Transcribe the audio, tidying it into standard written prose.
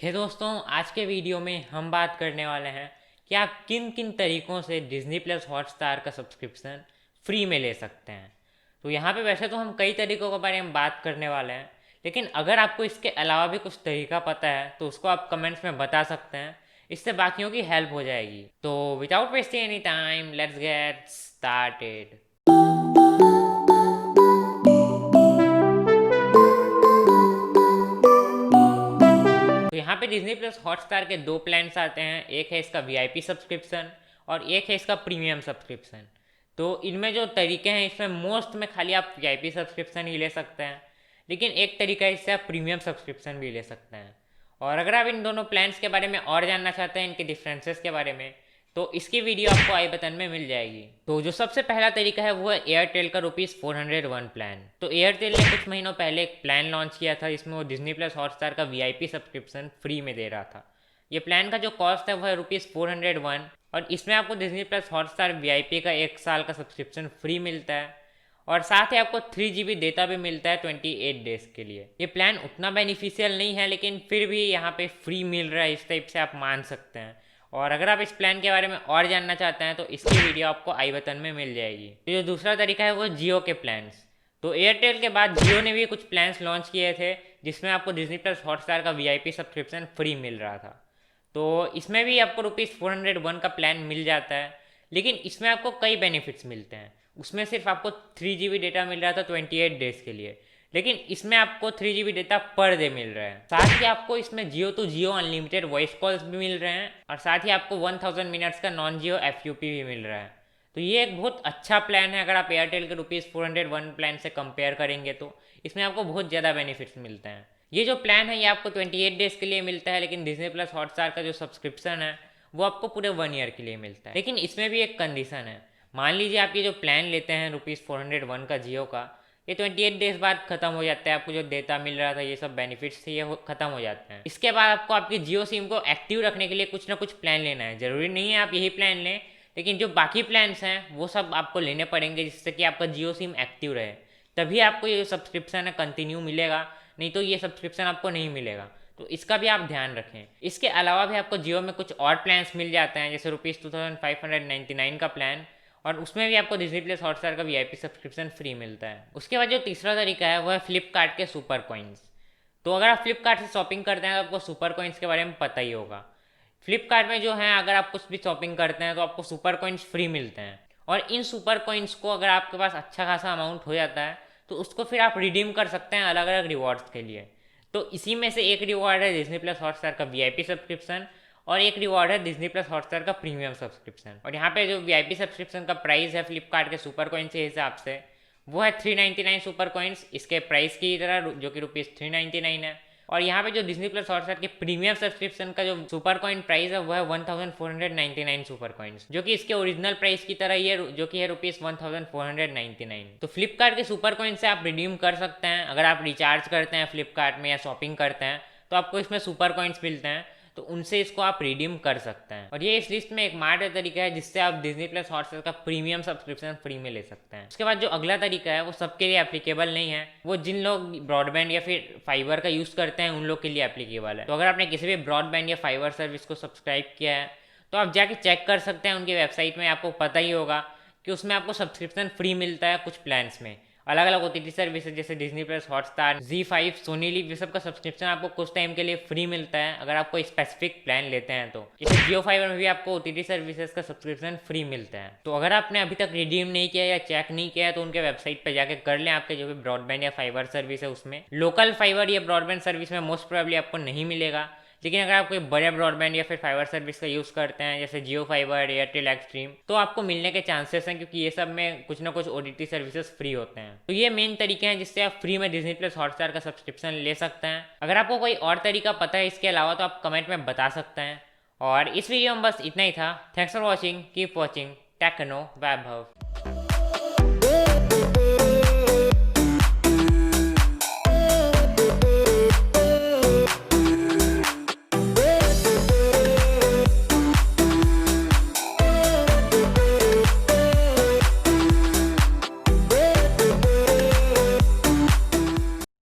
हे दोस्तों, आज के वीडियो में हम बात करने वाले हैं कि आप किन किन तरीक़ों से डिज़नी प्लस हॉटस्टार का सब्सक्रिप्शन फ्री में ले सकते हैं। तो यहाँ पे वैसे तो हम कई तरीक़ों के बारे में बात करने वाले हैं, लेकिन अगर आपको इसके अलावा भी कुछ तरीका पता है तो उसको आप कमेंट्स में बता सकते हैं। इससे बाकियों की हेल्प हो जाएगी। तो without wasting any time, let's get started. तो यहाँ पे डिज्नी प्लस हॉटस्टार के दो प्लान्स आते हैं। एक है इसका वीआईपी सब्सक्रिप्शन और एक है इसका प्रीमियम सब्सक्रिप्शन। तो इनमें जो तरीके हैं, इसमें मोस्ट में खाली आप वीआईपी सब्सक्रिप्शन ही ले सकते हैं, लेकिन एक तरीका है इससे आप प्रीमियम सब्सक्रिप्शन भी ले सकते हैं। और अगर आप इन दोनों प्लान्स के बारे में और जानना चाहते हैं, इनके डिफरेंसेस के बारे में, तो इसकी वीडियो आपको आई बटन में मिल जाएगी। तो जो सबसे पहला तरीका है वो है एयरटेल का ₹401 प्लान। तो एयरटेल ने कुछ महीनों पहले एक प्लान लॉन्च किया था, जिसमें वो डिज्नी प्लस हॉटस्टार का वीआईपी सब्सक्रिप्शन फ्री में दे रहा था। ये प्लान का जो कॉस्ट है वो है ₹401, और इसमें आपको डिज्नी प्लस हॉटस्टार वीआईपी का 1 साल का सब्सक्रिप्शन फ्री मिलता है, और साथ ही आपको 3 GB डेटा भी मिलता है 28 डेज के लिए। ये प्लान उतना बेनिफिशियल नहीं है, लेकिन फिर भी यहाँ पे फ्री मिल रहा है, इस टाइप से आप मान सकते हैं। और अगर आप इस प्लान के बारे में और जानना चाहते हैं तो इसकी वीडियो आपको आई बटन में मिल जाएगी। तो जो दूसरा तरीका है वो जियो के प्लान्स। तो एयरटेल के बाद जियो ने भी कुछ प्लान्स लॉन्च किए थे, जिसमें आपको डिज्नी प्लस हॉटस्टार का वीआईपी सब्सक्रिप्शन फ्री मिल रहा था। तो इसमें भी आपको ₹401 का प्लान मिल जाता है, लेकिन इसमें आपको कई बेनिफिट्स मिलते हैं। उसमें सिर्फ आपको 3 GB डेटा मिल रहा था 28 डेज के लिए, लेकिन इसमें आपको 3 GB डेटा पर डे मिल रहा है। साथ ही आपको इसमें Jio to Jio unlimited voice calls भी मिल रहे हैं, और साथ ही आपको 1000 मिनट्स का नॉन जियो एफयूपी भी मिल रहा है। तो ये एक बहुत अच्छा प्लान है। अगर आप एयरटेल के ₹401 प्लान से कंपेयर करेंगे तो इसमें आपको बहुत ज़्यादा बेनिफिट्स मिलते हैं। ये जो प्लान है ये आपको 28 डेज के लिए मिलता है, लेकिन डिज्नी प्लस हॉटस्टार का जो सब्सक्रिप्शन है वो आपको पूरे 1 ईयर के लिए मिलता है। लेकिन इसमें भी एक कंडीशन है। मान लीजिए आप ये जो प्लान लेते हैं ₹401 का जियो का, ये 28 डेज बाद खत्म हो जाता है। आपको जो डेटा मिल रहा था, ये सब बेनिफिट्स थे, ये खत्म हो जाते हैं। इसके बाद आपको आपकी जियो सिम को एक्टिव रखने के लिए कुछ ना कुछ प्लान लेना है। ज़रूरी नहीं है आप यही प्लान लें, लेकिन जो बाकी प्लान्स हैं वो सब आपको लेने पड़ेंगे, जिससे कि आपका जियो सिम एक्टिव रहे। तभी आपको ये सब्सक्रिप्शन है कंटिन्यू मिलेगा, नहीं तो ये सब्सक्रिप्शन आपको नहीं मिलेगा। तो इसका भी आप ध्यान रखें। इसके अलावा भी आपको जियो में कुछ और प्लान्स मिल जाते हैं, जैसे ₹2599 का प्लान, और उसमें भी आपको डिज्नी प्लस हॉटस्टार का वीआईपी सब्सक्रिप्शन फ्री मिलता है। उसके बाद जो तीसरा तरीका है वो है फ्लिपकार्ट के सुपर कॉइन्स। तो अगर आप फ्लिपकार्ट से शॉपिंग करते हैं तो आपको सुपर कॉइन्स के बारे में पता ही होगा। फ्लिपकार्ट में जो है, अगर आप कुछ भी शॉपिंग करते हैं तो आपको सुपर कॉइन्स फ्री मिलते हैं, और इन सुपर कॉइन्स को अगर आपके पास अच्छा खासा अमाउंट हो जाता है तो उसको फिर आप रिडीम कर सकते हैं अलग अलग रिवॉर्ड्स के लिए। तो इसी में से एक रिवॉर्ड है डिज्नी प्लस हॉटस्टार का वीआईपी सब्सक्रिप्शन, और एक रिवॉर्ड है डिज्नी प्लस हॉटस्टार का प्रीमियम सब्सक्रिप्शन। और यहाँ पे जो वीआईपी सब्सक्रिप्शन का प्राइस है फ्लिपकार्ट के सुपर कॉइन्स के हिसाब से, वो है 399 सुपर कॉइन्स इसके प्राइस की तरह, जो कि ₹399 है। और यहाँ पे जो डिज्नी प्लस हॉटस्टार के प्रीमियम सब्सक्रिप्शन का जो सुपर कॉइन प्राइस है वो है 1499 सुपर कॉइन्स, जो कि इसके ओरिजिनल प्राइस की तरह ही है, जो कि है ₹1499। तो फ्लिपकार्ट के सुपर कॉइन से आप रिडीम कर सकते हैं। अगर आप रिचार्ज करते हैं फ्लिपकार्ट में या शॉपिंग करते हैं तो आपको इसमें सुपर कॉइन्स मिलते हैं, तो उनसे इसको आप रिडीम कर सकते हैं। और ये इस लिस्ट में एकमात्र तरीका है जिससे आप डिज्नी प्लस हॉटस्टार का प्रीमियम सब्सक्रिप्शन फ्री में ले सकते हैं। उसके बाद जो अगला तरीका है वो सबके लिए एप्लीकेबल नहीं है। वो जिन लोग ब्रॉडबैंड या फिर फाइबर का यूज़ करते हैं उन लोग के लिए एप्लीकेबल है। तो अगर आपने किसी भी ब्रॉडबैंड या फाइबर सर्विस को सब्सक्राइब किया है तो आप जाके चेक कर सकते हैं उनकी वेबसाइट में। आपको पता ही होगा कि उसमें आपको सब्सक्रिप्शन फ्री मिलता है कुछ प्लान्स में। अलग अलग ओटीटी सर्विसेज जैसे Disney plus Hotstar, ZEE5, Sony Liv, ये सब का सब्सक्रिप्शन आपको कुछ टाइम के लिए फ्री मिलता है अगर आप कोई स्पेसिफिक प्लान लेते हैं। तो जैसे जियो फाइबर में भी आपको ओटीटी सर्विसेज का सब्सक्रिप्शन फ्री मिलता है। तो अगर आपने अभी तक रिडीम नहीं किया या चेक नहीं किया है तो उनके वेबसाइट पर जाके कर लें। आपके जो भी ब्रॉडबैंड या फाइबर सर्विस है उसमें लोकल फाइबर या ब्रॉडबैंड सर्विस में मोस्ट प्रोबेबली आपको नहीं मिलेगा, लेकिन अगर आप कोई बड़े ब्रॉडबैंड या फिर फाइबर सर्विस का यूज़ करते हैं जैसे जियो फाइबर, एयरटेल एक्सट्रीम, तो आपको मिलने के चांसेस हैं, क्योंकि ये सब में कुछ ना कुछ ओटीटी सर्विसेज फ्री होते हैं। तो ये मेन तरीके हैं जिससे आप फ्री में डिज्नी प्लस हॉटस्टार का सब्सक्रिप्शन ले सकते हैं। अगर आपको कोई और तरीका पता है इसके अलावा तो आप कमेंट में बता सकते हैं। और इस वीडियो में बस इतना ही था। Thanks for watching, keep watching Techno Vaibhav.